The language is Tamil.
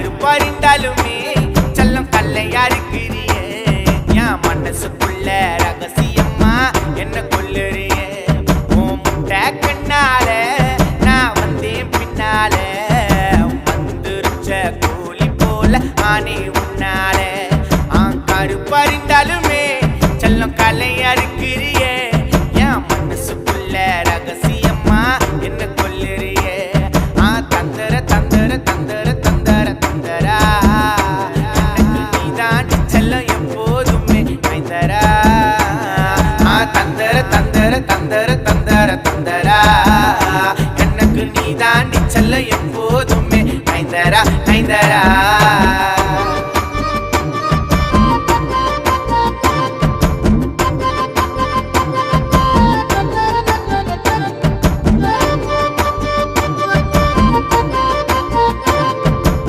கருப்பறிந்தாலுமே செல்லம் கல்லையா இருக்கிறியே என் மனசுக்குள்ள ரகசியமா என்ன கொல்லுறியே உன் முட்டை கண்ணால நான் வந்தேன் பின்னால வந்துருச்ச கூலி போல ஆனே உன்னால கருப்பறிந்தாலுமே செல்லம் கல்லையா இருக்கிறியே என் மனசுக்குள்ள ரகசியமா என்ன கொல்லுறியே தந்தர தந்தர தந்தர தந்தர தந்தரா எனக்கு நீதான் செல்லம் எப்போதுமே மைந்தரா தந்தர தந்தர தந்தர தந்தர தந்தரா எனக்கு நீதான் செல்லம் எப்போதுமே மைந்தரா மைந்தரா